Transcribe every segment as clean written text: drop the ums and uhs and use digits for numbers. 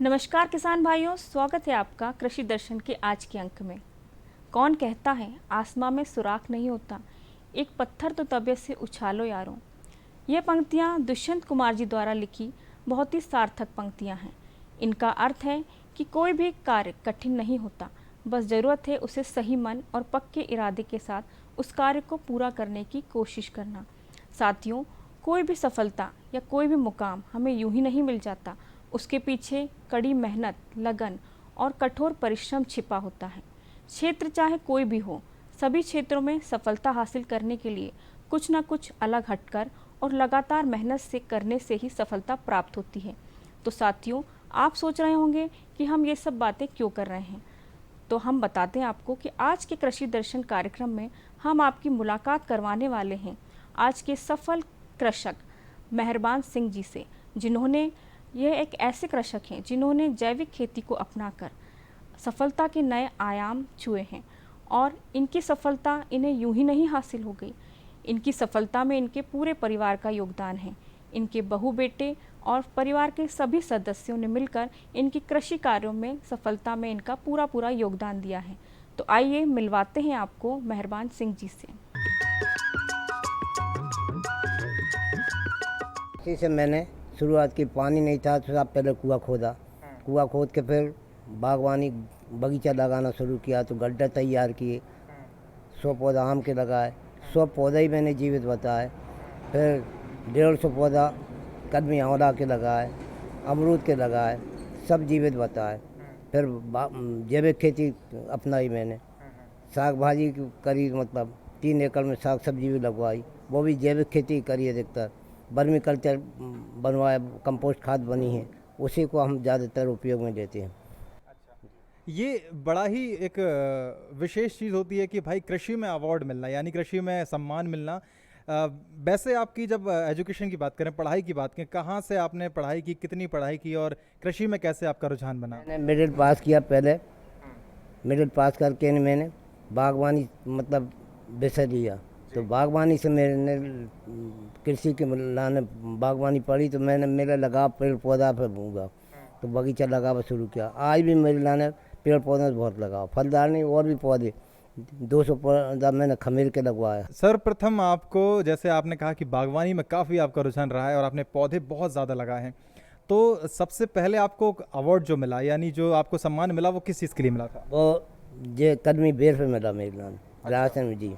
नमस्कार किसान भाइयों, स्वागत है आपका कृषि दर्शन के आज के अंक में। कौन कहता है आसमां में सुराख नहीं होता, एक पत्थर तो तबीयत से उछालो यारों। ये पंक्तियाँ दुष्यंत कुमार जी द्वारा लिखी बहुत ही सार्थक पंक्तियाँ हैं। इनका अर्थ है कि कोई भी कार्य कठिन नहीं होता, बस ज़रूरत है उसे सही मन और पक्के इरादे के साथ उस कार्य को पूरा करने की कोशिश करना। साथियों, कोई भी सफलता या कोई भी मुकाम हमें यूं ही नहीं मिल जाता, उसके पीछे कड़ी मेहनत, लगन और कठोर परिश्रम छिपा होता है। क्षेत्र चाहे कोई भी हो, सभी क्षेत्रों में सफलता हासिल करने के लिए कुछ न कुछ अलग हटकर और लगातार मेहनत से करने से ही सफलता प्राप्त होती है। तो साथियों, आप सोच रहे होंगे कि हम ये सब बातें क्यों कर रहे हैं, तो हम बताते हैं आपको कि आज के कृषि दर्शन कार्यक्रम में हम आपकी मुलाकात करवाने वाले हैं आज के सफल कृषक मेहरबान सिंह जी से, जिन्होंने यह एक ऐसे कृषक हैं जिन्होंने जैविक खेती को अपनाकर सफलता के नए आयाम छुए हैं। और इनकी सफलता इन्हें यूं ही नहीं हासिल हो गई, इनकी सफलता में इनके पूरे परिवार का योगदान है। इनके बहू बेटे और परिवार के सभी सदस्यों ने मिलकर इनकी कृषि कार्यों में सफलता में इनका पूरा योगदान दिया है। तो आइए मिलवाते हैं आपको मेहरबान सिंह जी से। इसी से मैंने शुरुआत की। पानी नहीं था तो साहब पहले कुआं खोदा, कुआं खोद के फिर बागवानी बगीचा लगाना शुरू किया। तो गड्ढे तैयार किए, 100 पौधा आम के लगाए, 100 पौधे ही मैंने जीवित बताए। फिर 150 पौधा कदमी आंवला के लगाए, अमरूद के लगाए, सब जीवित बताए। फिर जैविक खेती अपनाई मैंने, साग भाजी करी, मतलब 3 एकड़ में साग सब्जी भी लगवाई, वो भी जैविक खेती करी अधिकतर। वर्मी कल्चर बनवाया, कंपोस्ट खाद बनी है, उसी को हम ज़्यादातर उपयोग में लेते हैं। ये बड़ा ही एक विशेष चीज़ होती है कि भाई कृषि में अवार्ड मिलना, यानी कृषि में सम्मान मिलना। वैसे आपकी जब एजुकेशन की बात करें, पढ़ाई की बात करें, कहाँ से आपने पढ़ाई की, कितनी पढ़ाई की और कृषि में कैसे आपका रुझान बना? मैंने मिडिल पास किया पहले, मिडिल पास करके मैंने बागवानी मतलब विषय लिया। तो बागवानी से मैंने कृषि के लाने बागवानी पढ़ी, तो मैंने मेरा लगाव पेड़ पौधा पर होगा, तो बगीचा लगावा शुरू किया। आज भी मेरे लाने पेड़ पौधों से बहुत लगाव, फलदार नहीं और भी पौधे 200 पौधा मैंने खमीर के लगवाया। सर्वप्रथम आपको, जैसे आपने कहा कि बागवानी में काफ़ी आपका रुझान रहा है और आपने पौधे बहुत ज़्यादा लगाए हैं, तो सबसे पहले आपको अवार्ड जो मिला, यानी जो आपको सम्मान मिला, वो किस चीज़ के लिए मिला था? वो ये कदमी बेर पे मिला मेरे लाने, राशन में जी।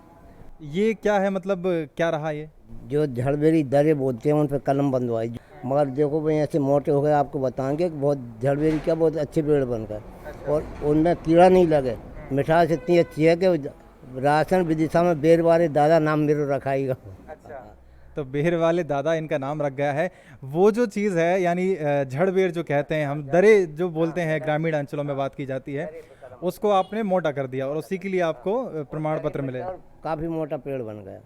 ये क्या है, मतलब क्या रहा ये? जो झड़बेरी दरे बोलते हैं उन पर कलम बंधवाई। मगर देखो भाई, ऐसे मोटे हो गए, आपको बताएंगे कि बहुत झड़बेरी क्या बहुत अच्छे पेड़ बन गए और उनमें कीड़ा नहीं लगे। मिठास इतनी अच्छी है कि राशन विदिशा में बेर वाले दादा नाम मेरे रखाएगा। तो बेर वाले दादा इनका नाम रख गया है। वो जो चीज़ है, यानी झड़ बेर जो कहते हैं हम, दरे जो बोलते हैं ग्रामीण अंचलों में बात की जाती है, उसको आपने मोटा कर दिया और उसी के लिए आपको प्रमाण पत्र मिले। काफ़ी मोटा पेड़ बन गया।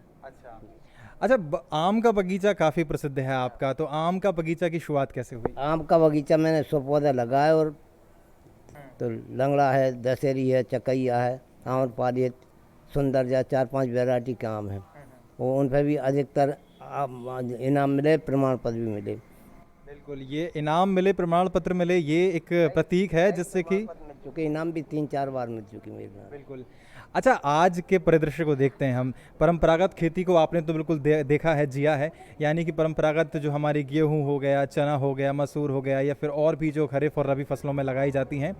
अच्छा, आम का बगीचा काफ़ी प्रसिद्ध है आपका, तो आम का बगीचा की शुरुआत कैसे हुई? आम का बगीचा मैंने 100 पौधा लगाए, और तो लंगड़ा है, दशहरी है, चकैया है, आम्रपाली है, सुंदर जा 4-5 वैरायटी के आम हैं। वो उन पर भी अधिकतर इनाम मिले, प्रमाण पत्र भी मिले। बिल्कुल, ये इनाम मिले, प्रमाण पत्र मिले, ये एक प्रतीक है जिससे कि चूँकि इनाम भी 3-4 बार मिल चुकी मेरे नाम। बिल्कुल। अच्छा, आज के परिदृश्य को देखते हैं हम, परंपरागत खेती को आपने तो बिल्कुल देखा है, जिया है, यानी कि परंपरागत जो हमारी गेहूं हो गया, चना हो गया, मसूर हो गया, या फिर और भी जो खरीफ और रबी फसलों में लगाई जाती हैं,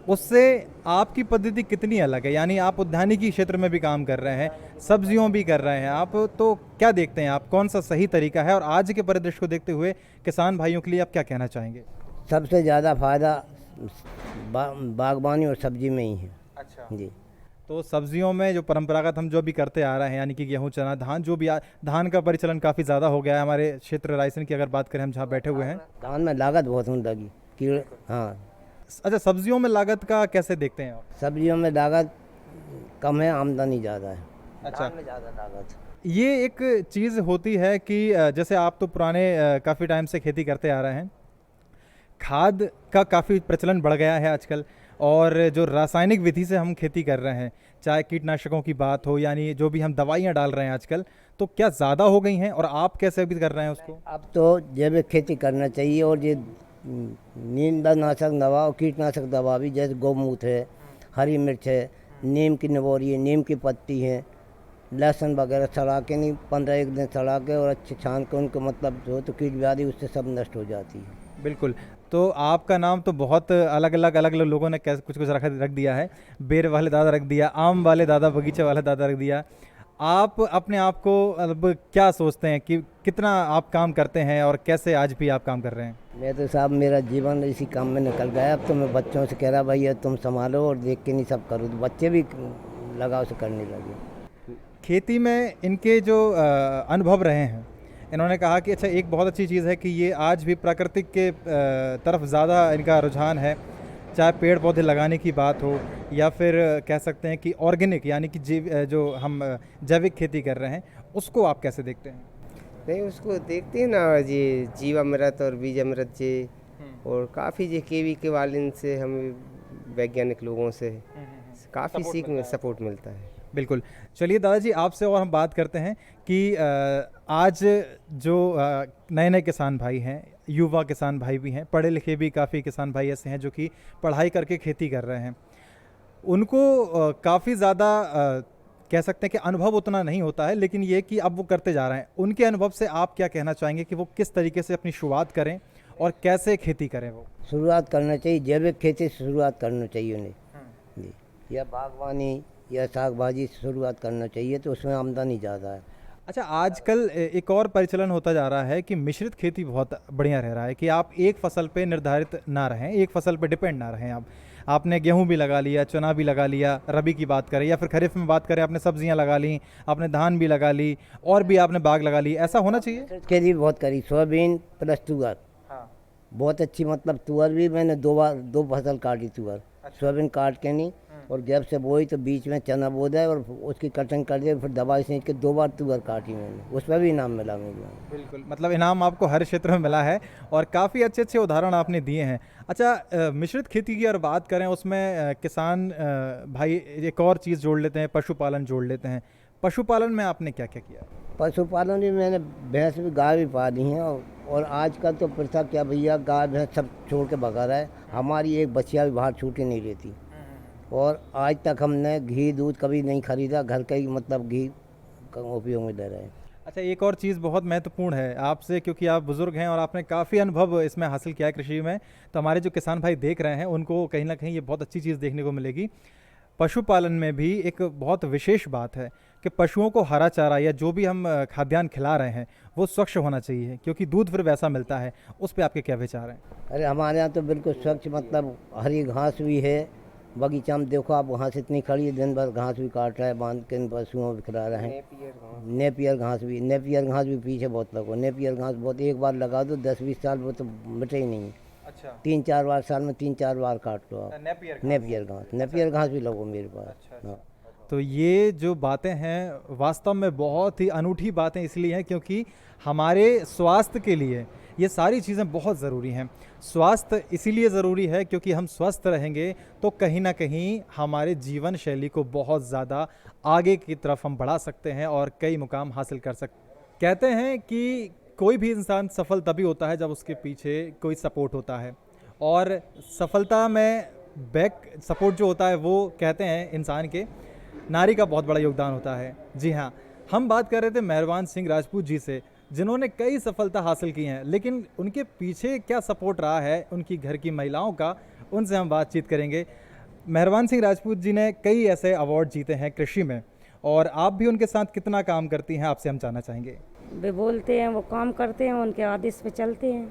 उससे आपकी पद्धति कितनी अलग है? यानी आप उद्यानिकी क्षेत्र में भी काम कर रहे हैं, सब्जियों भी कर रहे हैं आप, तो क्या देखते हैं आप, कौन सा सही तरीका है? और आज के परिदृश्य को देखते हुए किसान भाइयों के लिए आप क्या कहना चाहेंगे? सबसे ज़्यादा फायदा बागवानी और सब्जी में ही है। अच्छा जी। तो सब्जियों में जो परंपरागत हम जो भी करते आ रहे हैं, यानी कि गेहूं, चना, धान, जो भी धान का परिचलन काफ़ी ज़्यादा हो गया है हमारे क्षेत्र रायसेन की अगर बात करें, हम जहाँ बैठे हुए हैं। धान में लागत बहुत होने लगी, कीड़े। हाँ। अच्छा, सब्जियों में लागत का कैसे देखते हैं आप? सब्जियों में लागत कम है, आमदनी ज़्यादा है। अच्छा, धान में ज़्यादा लागत। ये एक चीज़ होती है कि जैसे आप तो पुराने काफ़ी टाइम से खेती करते आ रहे हैं, खाद का काफ़ी प्रचलन बढ़ गया है आजकल, और जो रासायनिक विधि से हम खेती कर रहे हैं, चाहे कीटनाशकों की बात हो, यानी जो भी हम दवाइयाँ डाल रहे हैं आजकल, तो क्या ज़्यादा हो गई हैं और आप कैसे अभी कर रहे हैं उसको? अब तो जैविक खेती करना चाहिए, और ये नींदनाशक दवा और कीटनाशक दवा भी, जैसे गौमूत्र है, हरी मिर्च है, नीम की निबोरी है, नीम की पत्ती है, लहसुन वगैरह सड़ा के, नहीं 15 दिन सड़ा के और अच्छे छान के उनको मतलब जो तो कीट व्याधि उससे सब नष्ट हो जाती है। बिल्कुल। तो आपका नाम तो बहुत अलग अलग लोगों ने कैसे कुछ कुछ रख दिया है। बेर वाले दादा रख दिया, आम वाले दादा, बगीचे वाले दादा रख दिया। आप अपने आप को अब क्या सोचते हैं कि कितना आप काम करते हैं और कैसे आज भी आप काम कर रहे हैं? मैं तो साहब मेरा जीवन इसी काम में निकल गया। अब तो मैं बच्चों से कह रहा भैया तुम संभालो और देख के नहीं सब करो, तो बच्चे भी लगाव से करने लगे। खेती में इनके जो अनुभव रहे हैं, इन्होंने कहा कि अच्छा, एक बहुत अच्छी चीज़ है कि ये आज भी प्राकृतिक के तरफ ज़्यादा इनका रुझान है। चाहे पेड़ पौधे लगाने की बात हो या फिर कह सकते हैं कि ऑर्गेनिक, यानी कि जो हम जैविक खेती कर रहे हैं, उसको आप कैसे देखते हैं? नहीं, उसको देखते हैं ना जी, जीवामृत और बीजामृत जी, और काफ़ी जी केवी के वाले से हमें वैज्ञानिक लोगों से काफ़ी सीख में सपोर्ट मिलता है। बिल्कुल। चलिए दादाजी, आपसे और हम बात करते हैं कि आज जो नए नए किसान भाई हैं, युवा किसान भाई भी हैं, पढ़े लिखे भी काफ़ी किसान भाई ऐसे हैं जो कि पढ़ाई करके खेती कर रहे हैं, उनको काफ़ी ज़्यादा कह सकते हैं कि अनुभव उतना नहीं होता है, लेकिन ये कि अब वो करते जा रहे हैं। उनके अनुभव से आप क्या कहना चाहेंगे कि वो किस तरीके से अपनी शुरुआत करें और कैसे खेती करें? वो शुरुआत करना चाहिए, जैविक खेती से शुरुआत करना चाहिए उन्हें जी, या बागवानी या साग भाजी से शुरुआत करना चाहिए, तो उसमें आमदनी ज़्यादा है। अच्छा, आजकल एक और परिचलन होता जा रहा है कि मिश्रित खेती बहुत बढ़िया रह रहा है, कि आप एक फसल पे निर्धारित ना रहें, एक फसल पे डिपेंड ना रहें। आपने गेहूं भी लगा लिया, चना भी लगा लिया, रबी की बात करें या फिर खरीफ में बात करें, आपने सब्जियां लगा ली, आपने धान भी लगा ली और भी आपने बाग लगा ली। ऐसा होना चाहिए। खेती भी बहुत करी, सोयाबीन प्लस तुअर। हाँ। बहुत अच्छी, मतलब तुअर भी मैंने दो फसल काटी तुअर। सोयाबीन काट के नहीं और गैप से बोई, तो बीच में चना बो दिया और उसकी कटिंग कर दी, फिर दवाई सींच के 2 बार तुअर काटी मैंने, उसमें भी इनाम मिला मुझे। बिल्कुल, मतलब इनाम आपको हर क्षेत्र में मिला है और काफ़ी अच्छे अच्छे उदाहरण आपने दिए हैं। अच्छा, मिश्रित खेती की अगर बात करें, उसमें किसान भाई एक और चीज़ जोड़ लेते हैं, पशुपालन जोड़ लेते हैं। पशुपालन में आपने क्या क्या किया? पशुपालन भी मैंने भैंस भी, गाय भी पाली हैं, और आजकल तो प्रथा क्या भैया, गाय भैंस सब छोड़ के भगा रहा है। हमारी एक बच्चियाँ भी बाहर छूट के नहीं रहती, और आज तक हमने घी दूध कभी नहीं खरीदा, घर का ही मतलब घी का उपयोग में ले रहे हैं। अच्छा, एक और चीज़ बहुत महत्वपूर्ण है आपसे, क्योंकि आप बुज़ुर्ग हैं और आपने काफ़ी अनुभव इसमें हासिल किया है कृषि में, तो हमारे जो किसान भाई देख रहे हैं उनको कहीं ना कहीं ये बहुत अच्छी चीज़ देखने को मिलेगी। पशुपालन में भी एक बहुत विशेष बात है कि पशुओं को हरा चारा या जो भी हम खाद्यान्न खिला रहे हैं वो स्वच्छ होना चाहिए, क्योंकि दूध फिर वैसा मिलता है। उस पर आपके क्या विचार हैं? अरे हमारे यहाँ तो बिल्कुल स्वच्छ, मतलब हरी घास भी है, बगीचा में देखो आप, घास इतनी खड़ी है, दिन भर घास भी काट रहा है, बांध के इन पशुओं को खिला रहे हैं। नेपियर घास भी पीछे बहुत लगो, नेपियर घास बहुत, एक बार लगा दो 10-20 साल वो तो मिटे ही नहीं। अच्छा, 3-4 बार साल में 3-4 बार काट लो आप। नेपियर घास भी लगो मेरे पास। अच्छा। हाँ। तो ये जो बातें हैं वास्तव में बहुत ही अनूठी बातें इसलिए हैं क्योंकि हमारे स्वास्थ्य के लिए ये सारी चीज़ें बहुत ज़रूरी हैं। स्वास्थ्य इसीलिए ज़रूरी है क्योंकि हम स्वस्थ रहेंगे तो कहीं ना कहीं हमारे जीवन शैली को बहुत ज़्यादा आगे की तरफ हम बढ़ा सकते हैं और कई मुकाम हासिल कर सकते। कहते हैं कि कोई भी इंसान सफल तभी होता है जब उसके पीछे कोई सपोर्ट होता है, और सफलता में बैक सपोर्ट जो होता है वो कहते हैं इंसान के नारी का बहुत बड़ा योगदान होता है। जी हाँ, हम बात कर रहे थे मेहरबान सिंह राजपूत जी से, जिन्होंने कई सफलता हासिल की हैं, लेकिन उनके पीछे क्या सपोर्ट रहा है उनकी घर की महिलाओं का, उनसे हम बातचीत करेंगे। मेहरबान सिंह राजपूत जी ने कई ऐसे अवार्ड जीते हैं कृषि में, और आप भी उनके साथ कितना काम करती हैं आपसे हम जानना चाहेंगे। वे बोलते हैं, वो काम करते हैं, उनके आदेश पे चलते हैं।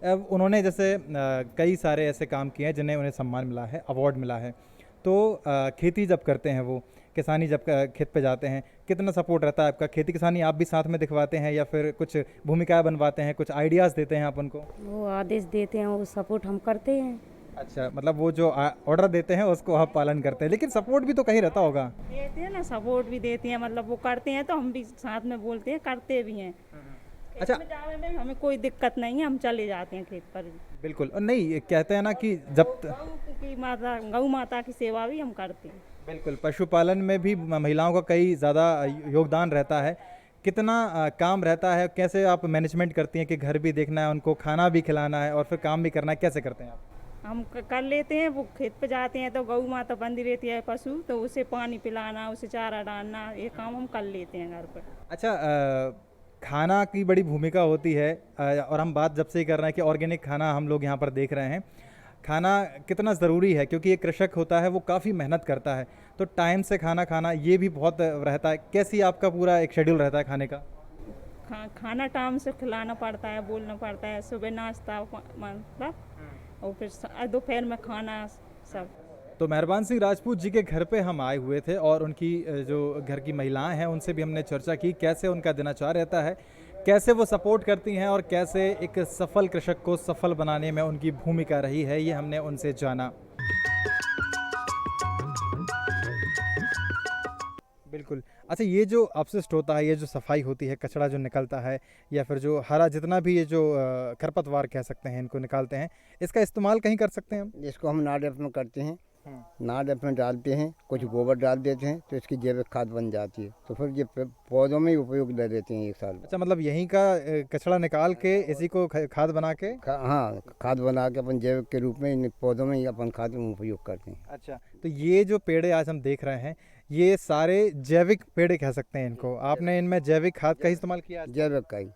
अब उन्होंने जैसे कई सारे ऐसे काम किए हैं जिन्हें उन्हें सम्मान मिला है, अवार्ड मिला है, तो खेती जब करते हैं, वो किसानी जब खेत पे जाते हैं, कितना सपोर्ट रहता है आपका? खेती किसानी आप भी साथ में दिखवाते हैं या फिर कुछ भूमिकाएं बनवाते हैं, कुछ आइडियाज़ देते हैं आप उनको? वो आदेश देते हैं, वो सपोर्ट हम करते हैं। अच्छा, मतलब वो जो ऑर्डर देते हैं उसको आप पालन करते हैं, लेकिन सपोर्ट भी तो कहीं रहता होगा। देते हैं ना, सपोर्ट भी देती हैं, मतलब वो करते हैं तो हम भी साथ में बोलते हैं, करते भी हैं। अच्छा, खेत में जाने में हमें कोई दिक्कत नहीं है, हम चले जाते हैं खेत पर भी। बिल्कुल। और नहीं, ये कहते हैं ना कि जब गौ माता की सेवा भी हम करते हैं। बिल्कुल, पशुपालन में भी महिलाओं का कई ज़्यादा योगदान रहता है कितना काम रहता है, कैसे आप मैनेजमेंट करती हैं कि घर भी देखना है, उनको खाना भी खिलाना है और फिर काम भी करना है, कैसे करते हैं आप? हम कर लेते हैं। वो खेत पे जाते हैं तो गऊ माता बंधी रहती है पशु, तो उसे पानी पिलाना, उसे चारा डालना, ये काम हम कर लेते हैं घर पर। अच्छा, खाना की बड़ी भूमिका होती है, और हम बात जब से ही कर रहे हैं कि ऑर्गेनिक खाना हम लोग यहाँ पर देख रहे हैं, खाना कितना ज़रूरी है क्योंकि एक कृषक होता है वो काफ़ी मेहनत करता है, तो टाइम से खाना खाना ये भी बहुत रहता है। कैसी आपका पूरा एक शेड्यूल रहता है खाने का? खाना टाइम से खिलाना पड़ता है, बोलना पड़ता है, सुबह नाश्ता मतलब, और फिर दोपहर में खाना सब। तो मेहरबान सिंह राजपूत जी के घर पे हम आए हुए थे और उनकी जो घर की महिलाएं हैं उनसे भी हमने चर्चा की कैसे उनका दिनचर्या रहता है, कैसे वो सपोर्ट करती हैं और कैसे एक सफल कृषक को सफल बनाने में उनकी भूमिका रही है, ये हमने उनसे जाना। बिल्कुल। अच्छा, ये जो अपशिष्ट होता है, ये जो सफाई होती है, कचरा जो निकलता है या फिर जो हरा जितना भी ये जो खरपतवार कह सकते हैं इनको निकालते हैं, इसका इस्तेमाल कहीं कर सकते हैं हम? इसको हम नाडेप में करते हैं, नाडेप में डालते हैं, कुछ गोबर डाल देते हैं तो इसकी जैविक खाद बन जाती है, तो फिर ये पौधों में ही उपयोग ले लेते हैं 1 साल में। अच्छा, मतलब यहीं का कचरा निकाल के इसी को खाद बना के? हाँ, खाद बना के अपन जैविक के रूप में इन पौधों में ही अपन खाद में उपयोग करते हैं। अच्छा, तो ये जो पेड़ आज हम देख रहे हैं ये सारे जैविक पेड़ कह सकते हैं इनको, आपने इनमें जैविक खाद का ही इस्तेमाल किया? जैविक का ही।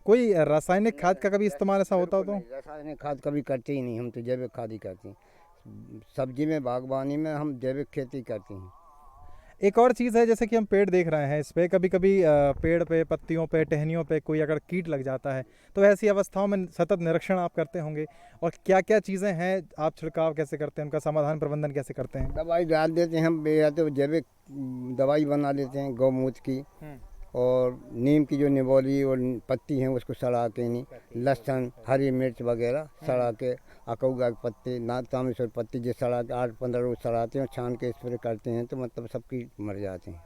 कोई रासायनिक खाद का कभी इस्तेमाल ऐसा होता हो तो? रासायनिक खाद कभी करते ही नहीं, हम तो जैविक खाद ही करते हैं। सब्जी में, बागवानी में हम जैविक खेती करते हैं। एक और चीज़ है, जैसे कि हम पेड़ देख रहे हैं, इस पे कभी कभी पेड़ पे, पत्तियों पे, टहनियों पे कोई अगर कीट लग जाता है तो ऐसी अवस्थाओं में सतत निरीक्षण आप करते होंगे, और क्या क्या चीज़ें हैं, आप छिड़काव कैसे करते हैं, उनका समाधान प्रबंधन कैसे करते हैं? दवाई डाल देते हैं हम, या तो जैविक दवाई बना लेते हैं गौमूत्र की, और नीम की जो निबोली और पत्ती हैं उसको सड़ा के, नहीं लहसुन, हरी मिर्च वगैरह सड़ा के, अकौगा के पत्ते, तामेश्वर पत्ती जो सड़ा के 8-15 रोज सड़ाते हैं और छान के स्प्रे करते हैं तो मतलब सब कीट मर जाते हैं।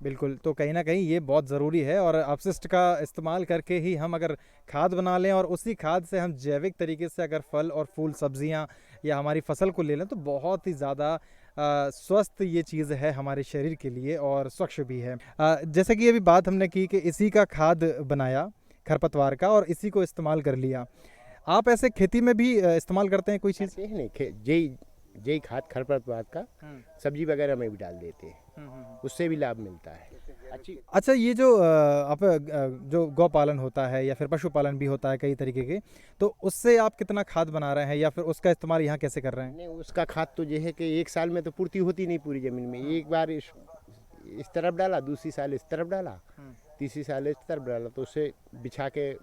बिल्कुल, तो कहीं ना कहीं ये बहुत ज़रूरी है, और अपशिष्ट का इस्तेमाल करके ही हम अगर खाद बना लें और उसी खाद से हम जैविक तरीके से अगर फल और फूल, सब्जियां या हमारी फसल को ले लें तो बहुत ही ज़्यादा स्वस्थ ये चीज़ है हमारे शरीर के लिए और स्वच्छ भी है। जैसे कि अभी बात हमने की कि इसी का खाद बनाया खरपतवार का और इसी को इस्तेमाल कर लिया, आप ऐसे खेती में भी इस्तेमाल करते हैं कोई चीज़? करते हैं नहीं, जई खाद खरपतवार का सब्जी वगैरह में भी डाल देते हैं, उससे भी लाभ मिलता है। अच्छी। अच्छा, ये जो आप जो गौपालन होता है या फिर पशुपालन भी होता है कई तरीके के, तो उससे आप कितना खाद बना रहे हैं या फिर उसका इस्तेमाल यहाँ कैसे कर रहे हैं? नहीं, उसका खाद तो ये है कि 1 साल में तो पूर्ति होती नहीं पूरी ज़मीन में, एक बार इस तरफ डाला, दूसरी साल इस तरफ डाला, तीसरी साल इस तरफ डाला, तो उससे बिछा के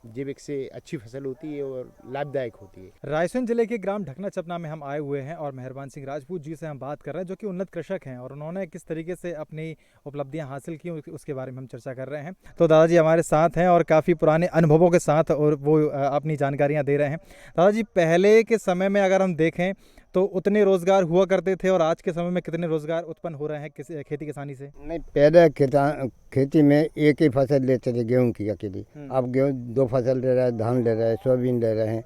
जैविक से अच्छी फसल होती है और लाभदायक होती है। रायसेन जिले के ग्राम ढकना चपना में हम आए हुए हैं और मेहरबान सिंह राजपूत जी से हम बात कर रहे हैं जो कि उन्नत कृषक हैं, और उन्होंने किस तरीके से अपनी उपलब्धियां हासिल की उसके बारे में हम चर्चा कर रहे हैं। तो दादाजी हमारे साथ हैं और काफ़ी पुराने अनुभवों के साथ और वो अपनी जानकारियाँ दे रहे हैं। दादाजी, पहले के समय में अगर हम देखें तो उतने रोजगार हुआ करते थे और आज के समय में कितने रोजगार उत्पन्न हो रहे हैं खेती किसानी से? नहीं, पहले खेती में एक ही फसल लेते थे, गेहूं की अकेली। अब गेहूं 2 फसल ले रहे हैं, धान ले रहे हैं, सोयाबीन ले रहे हैं,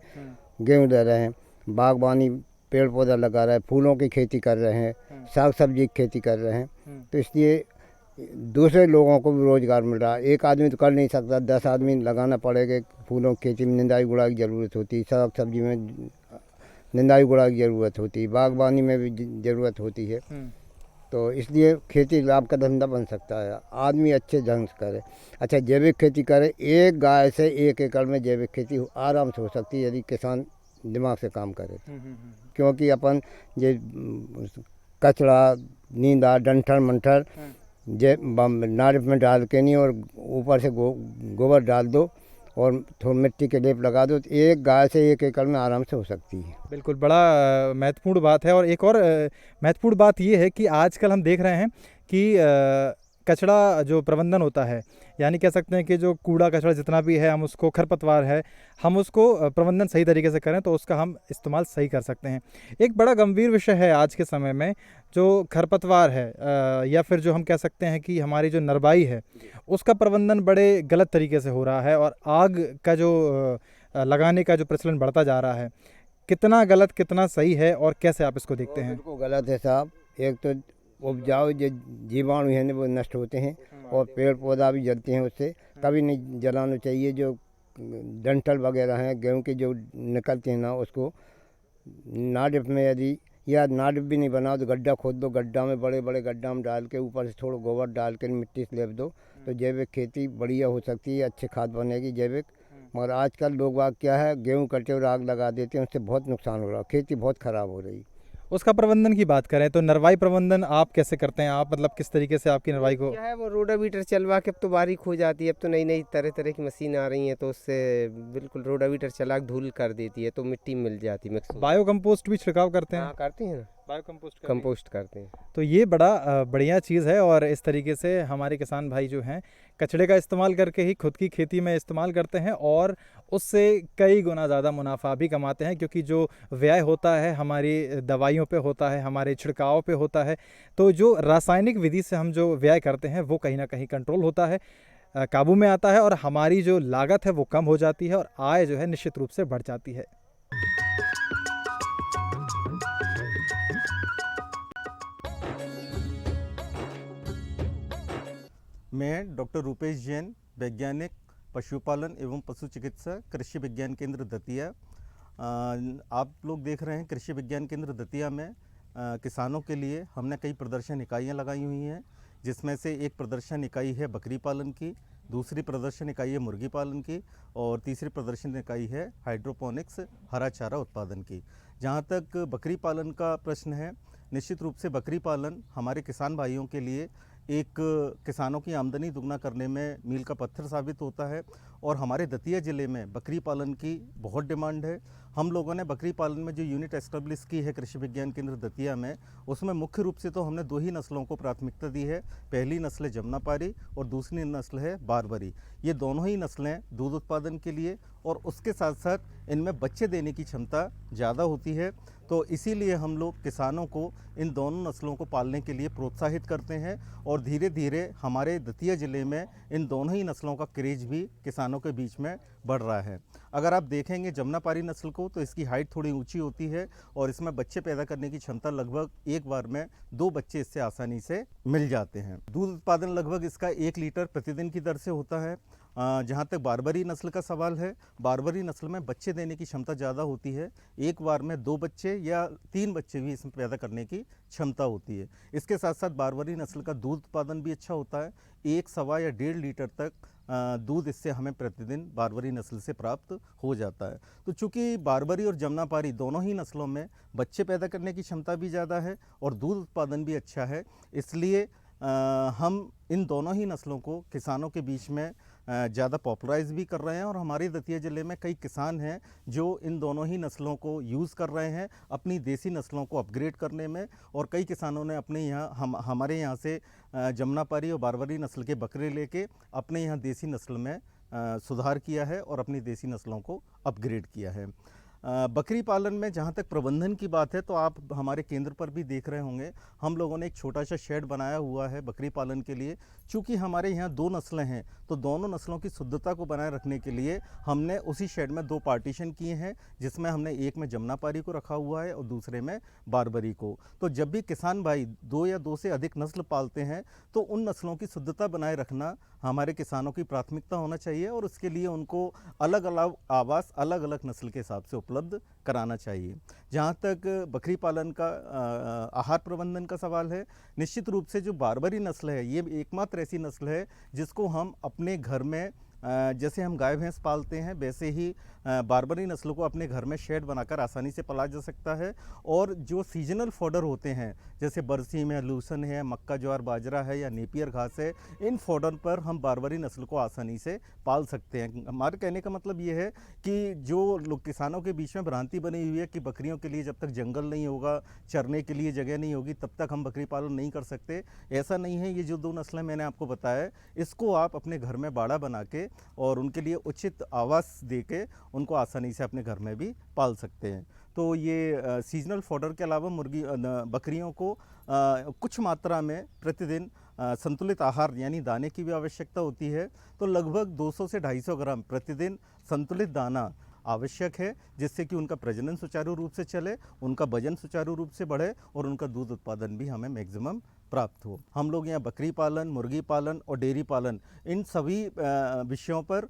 गेहूं ले रहे हैं, बागवानी पेड़ पौधा लगा रहे हैं, फूलों की खेती कर रहे हैं, साग सब्जी की खेती कर रहे हैं। तो इसलिए दूसरे लोगों को भी रोजगार मिल रहा है। एक आदमी तो कर नहीं सकता, 10 आदमी लगाना पड़ेगा। फूलों की खेती में निंदाई गुड़ाई की ज़रूरत होती है, साग सब्जी में निंदाई गुड़ाई की ज़रूरत होती है, बागवानी में भी ज़रूरत होती है। तो इसलिए खेती लाभ का धंधा बन सकता है, आदमी अच्छे ढंग से करे। अच्छा, जैविक खेती करे, एक गाय से 1 एकड़ में जैविक खेती आराम से हो सकती है यदि किसान दिमाग से काम करे। क्योंकि अपन ये कचरा, नींदा, डंठल मंठल नारिफ में डाल के नहीं और ऊपर से गोबर डाल दो और थोड़ी मिट्टी के लेप लगा दो, तो एक गाय से 1 एकड़ में आराम से हो सकती है। बिल्कुल, बड़ा महत्वपूर्ण बात है। और एक और महत्वपूर्ण बात ये है कि आजकल हम देख रहे हैं कि कचरा जो प्रबंधन होता है, यानी कह सकते हैं कि जो कूड़ा कचरा जितना भी है, हम उसको, खरपतवार है, हम उसको प्रबंधन सही तरीके से करें तो उसका हम इस्तेमाल सही कर सकते हैं। एक बड़ा गंभीर विषय है आज के समय में जो खरपतवार है, या फिर जो हम कह सकते हैं कि हमारी जो नरवाई है उसका प्रबंधन बड़े गलत तरीके से हो रहा है, और आग का जो लगाने का जो प्रचलन बढ़ता जा रहा है, कितना गलत कितना सही है और कैसे आप इसको देखते हैं? बिल्कुल गलत है साहब। एक तो उपजाऊ जो जीवाणु हैं वो नष्ट होते हैं और पेड़ पौधा भी जलते हैं उससे। कभी नहीं जलाना चाहिए। जो डंठल वगैरह हैं गेहूं के जो निकलते हैं ना, उसको नाडिप में यदि, या नाडिप भी नहीं बनाओ तो गड्ढा खोद दो, गड्ढा में बड़े बड़े गड्ढा में डाल के ऊपर से थोड़ा गोबर डाल के मिट्टी से लेप दो, तो जैविक खेती बढ़िया हो सकती है, अच्छी खाद बनेगी जैविक। मगर आजकल लोग बाग क्या है, गेहूं कटे और आग लगा देते हैं, उससे बहुत नुकसान हो रहा है, खेती बहुत ख़राब हो रही। उसका प्रबंधन की बात करें तो नरवाई प्रबंधन आप कैसे करते हैं? आप मतलब किस तरीके से आपकी नरवाई को? क्या है, वो रोडावीटर चलवा के अब तो बारीक हो जाती है। अब तो नई नई तरह तरह की मशीन आ रही हैं, तो उससे बिल्कुल रोडावीटर चला के धूल कर देती है, तो मिट्टी मिल जाती है मिक्स। बायो कंपोस्ट भी छिड़काव करते हैं? हाँ करते हैं ना, बायो कंपोस्ट कंपोस्ट करते हैं। तो ये बड़ा बढ़िया चीज़ है। और इस तरीके से हमारे किसान भाई जो हैं कचड़े का इस्तेमाल करके ही खुद की खेती में इस्तेमाल करते हैं और उससे कई गुना ज़्यादा मुनाफा भी कमाते हैं, क्योंकि जो व्यय होता है हमारी दवाइयों पे होता है, हमारे छिड़काव पे होता है, तो जो रासायनिक विधि से हम जो व्यय करते हैं वो कहीं ना कहीं कंट्रोल होता है, काबू में आता है और हमारी जो लागत है वो कम हो जाती है और आय जो है निश्चित रूप से बढ़ जाती है। मैं डॉक्टर रूपेश जैन, वैज्ञानिक पशुपालन एवं पशु चिकित्सा, कृषि विज्ञान केंद्र दतिया। आप लोग देख रहे हैं कृषि विज्ञान केंद्र दतिया में किसानों के लिए हमने कई प्रदर्शन इकाइयाँ लगाई हुई हैं, जिसमें से एक प्रदर्शन इकाई है बकरी पालन की, दूसरी प्रदर्शन इकाई है मुर्गी पालन की और तीसरी प्रदर्शन इकाई है हाइड्रोपोनिक्स हरा चारा उत्पादन की। जहाँ तक बकरी पालन का प्रश्न है, निश्चित रूप से बकरी पालन हमारे किसान भाइयों के लिए एक किसानों की आमदनी दुगना करने में मील का पत्थर साबित होता है और हमारे दतिया ज़िले में बकरी पालन की बहुत डिमांड है। हम लोगों ने बकरी पालन में जो यूनिट एस्टेब्लिश की है कृषि विज्ञान केंद्र दतिया में, उसमें मुख्य रूप से तो हमने दो ही नस्लों को प्राथमिकता दी है। पहली नस्ल है जमुनापारी और दूसरी नस्ल है बारबरी। ये दोनों ही नस्लें दूध उत्पादन के लिए और उसके साथ साथ इनमें बच्चे देने की क्षमता ज़्यादा होती है, तो इसीलिए हम लोग किसानों को इन दोनों नस्लों को पालने के लिए प्रोत्साहित करते हैं और धीरे धीरे हमारे दतिया ज़िले में इन दोनों ही नस्लों का क्रेज भी किसानों के बीच में बढ़ रहा है। अगर आप देखेंगे जमुनापारी नस्ल को, तो इसकी हाइट थोड़ी ऊंची होती है और इसमें बच्चे पैदा करने की क्षमता लगभग एक बार में 2 बच्चे इससे आसानी से मिल जाते हैं। दूध उत्पादन लगभग इसका 1 लीटर प्रतिदिन की दर से होता है। जहाँ तक बारबरी नस्ल का सवाल है, बारबरी नस्ल में बच्चे देने की क्षमता ज़्यादा होती है, एक बार में 2 बच्चे या 3 बच्चे भी इसमें पैदा करने की क्षमता होती है। इसके साथ साथ बारबरी नस्ल का दूध उत्पादन भी अच्छा होता है, 1, सवा या 1.5 लीटर तक दूध इससे हमें प्रतिदिन बारबरी नस्ल से प्राप्त हो जाता है। तो चूँकि बारबरी और जमुनापारी दोनों ही नस्लों में बच्चे पैदा करने की क्षमता भी ज़्यादा है और दूध उत्पादन भी अच्छा है, इसलिए हम इन दोनों ही नस्लों को किसानों के बीच में ज़्यादा पॉपुलराइज भी कर रहे हैं और हमारे दतिया ज़िले में कई किसान हैं जो इन दोनों ही नस्लों को यूज़ कर रहे हैं अपनी देसी नस्लों को अपग्रेड करने में। और कई किसानों ने अपने यहाँ हमारे यहाँ से जमुनापारी और बारबरी नस्ल के बकरे लेके अपने यहाँ देसी नस्ल में सुधार किया है और अपनी देसी नस्लों को अपग्रेड किया है। बकरी पालन में जहाँ तक प्रबंधन की बात है, तो आप हमारे केंद्र पर भी देख रहे होंगे, हम लोगों ने एक छोटा सा शेड बनाया हुआ है बकरी पालन के लिए। चूँकि हमारे यहाँ 2 नस्लें हैं, तो दोनों नस्लों की शुद्धता को बनाए रखने के लिए हमने उसी शेड में 2 पार्टीशन किए हैं, जिसमें हमने एक में जमुनापारी को रखा हुआ है और दूसरे में बारबरी को। तो जब भी किसान भाई 2 या 2 से अधिक नस्ल पालते हैं, तो उन नस्लों की शुद्धता बनाए रखना हमारे किसानों की प्राथमिकता होना चाहिए और उसके लिए उनको अलग अलग आवास अलग अलग नस्ल के हिसाब से उपलब्ध कराना चाहिए। जहाँ तक बकरी पालन का आहार प्रबंधन का सवाल है, निश्चित रूप से जो बारबरी नस्ल है, ये एकमात्र ऐसी नस्ल है जिसको हम अपने घर में जैसे हम गाय भैंस पालते हैं, वैसे ही बारबरी नस्ल को अपने घर में शेड बनाकर आसानी से पाला जा सकता है। और जो सीजनल फॉडर होते हैं, जैसे बरसीम है, लूसन है, मक्का ज्वार बाजरा है या नेपियर घास है, इन फॉडर पर हम बारबरी नस्ल को आसानी से पाल सकते हैं। हमारे कहने का मतलब ये है कि जो लोग किसानों के बीच में भ्रांति बनी हुई है कि बकरियों के लिए जब तक जंगल नहीं होगा, चरने के लिए जगह नहीं होगी, तब तक हम बकरी पालन नहीं कर सकते, ऐसा नहीं है। ये जो 2 नस्लें मैंने आपको बताया है, इसको आप अपने घर में बाड़ा बना के और उनके लिए उचित आवास दे के उनको आसानी से अपने घर में भी पाल सकते हैं। तो ये सीजनल फॉडर के अलावा बकरियों को कुछ मात्रा में प्रतिदिन संतुलित आहार यानी दाने की भी आवश्यकता होती है। तो लगभग 200 से 250 ग्राम प्रतिदिन संतुलित दाना आवश्यक है, जिससे कि उनका प्रजनन सुचारू रूप से चले, उनका वजन सुचारू रूप से बढ़े और उनका दूध उत्पादन भी हमें मैक्सिमम प्राप्त हो। हम लोग यहाँ बकरी पालन, मुर्गी पालन और डेयरी पालन, इन सभी विषयों पर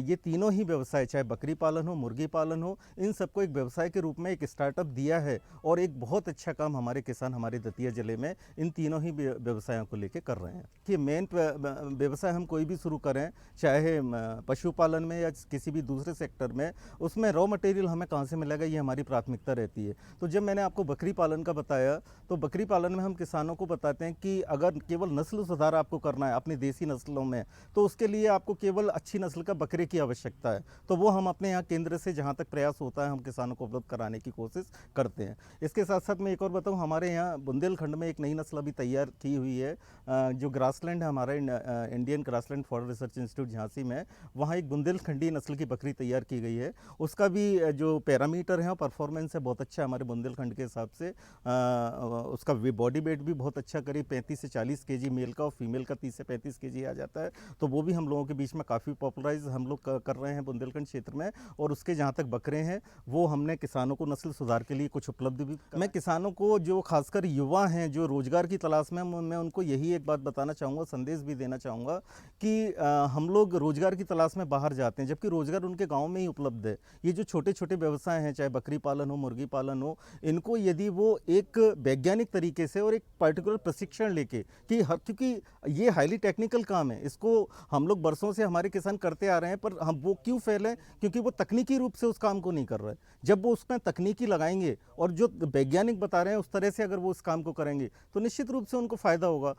ये तीनों ही व्यवसाय, चाहे बकरी पालन हो, मुर्गी पालन हो, इन सबको एक व्यवसाय के रूप में एक स्टार्टअप दिया है और एक बहुत अच्छा काम हमारे किसान हमारे दतिया जिले में इन तीनों ही व्यवसायों को लेकर कर रहे हैं। कि मेन व्यवसाय हम कोई भी शुरू करें, चाहे पशुपालन में या किसी भी दूसरे सेक्टर में, उसमें रॉ मटेरियल हमें कहाँ से मिलेगा, ये हमारी प्राथमिकता रहती है। तो जब मैंने आपको बकरी पालन का बताया, तो बकरी पालन में हम किसानों को बताते हैं कि अगर केवल नस्ल सुधार आपको करना है अपनी देसी नस्लों में, तो उसके लिए आपको केवल अच्छी नस्ल का बकरे की आवश्यकता है। तो वो हम अपने यहाँ केंद्र से जहाँ तक प्रयास होता है हम किसानों को उपलब्ध कराने की कोशिश करते हैं। इसके साथ साथ मैं एक और बताऊँ, हमारे यहाँ बुंदेलखंड में एक नई नस्ल अभी तैयार की हुई है, जो ग्रासलैंड है हमारा Indian grassland forest research institute Jhansi में, वहाँ एक बुंदेलखंडी नस्ल की बकरी तैयार की गई है। उसका भी जो पैरामीटर है और परफॉर्मेंस है बहुत अच्छा है हमारे बुंदेलखंड के हिसाब से। उसका बॉडी वेट भी बहुत अच्छा, करीब 35 से 40 केजी मेल का और फीमेल का 30 से 35 केजी आ जाता है। तो वो भी हम लोगों के बीच में काफ़ी पॉपुलराइज हम लोग कर रहे हैं बुंदेलखंड क्षेत्र में। और उसके जहाँ तक बकरे हैं वो हमने किसानों को नस्ल सुधार के लिए कुछ उपलब्ध भी, मैं किसानों को जो खासकर युवा हैं जो रोजगार की तलाश में, मैं उनको यही एक बात बताना चाहूँगा, संदेश भी देना चाहूँगा कि हम लोग रोजगार की तलाश में बाहर जाते हैं जबकि रोजगार उनके गाँव में ही उपलब्ध है। ये जो छोटे छोटे व्यवसाय हैं, चाहे बकरी पालन हो, मुर्गी पालन हो, इनको यदि वो एक वैज्ञानिक तरीके से और एक पर्टिकुलर प्रशिक्षण लेके कि क्योंकि ये हाईली टेक्निकल काम है, इसको हम लोग बरसों से हमारे किसान करते आ रहे हैं, पर हम वो क्यों फेल है, क्योंकि वो तकनीकी रूप से उस काम को नहीं कर रहे। जब वो उसमें तकनीकी लगाएंगे और जो वैज्ञानिक बता रहे हैं उस तरह से अगर वो उस काम को करेंगे तो निश्चित रूप से उनको फायदा होगा।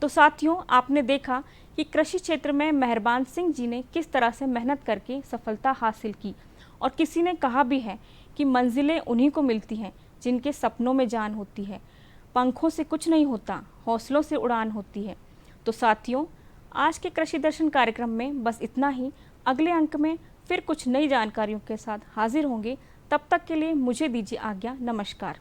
तो साथियों, आपने देखा कि कृषि क्षेत्र में मेहरबान सिंह जी ने किस तरह से मेहनत करके सफलता हासिल की, और किसी ने कहा भी है कि मंजिलें उन्हीं को मिलती हैं जिनके सपनों में जान होती है। पंखों से कुछ नहीं होता, हौसलों से उड़ान होती है। तो साथियों, आज के कृषि दर्शन कार्यक्रम में बस इतना ही। अगले अंक में फिर कुछ नई जानकारियों के साथ हाजिर होंगे। तब तक के लिए मुझे दीजिए आज्ञा। नमस्कार।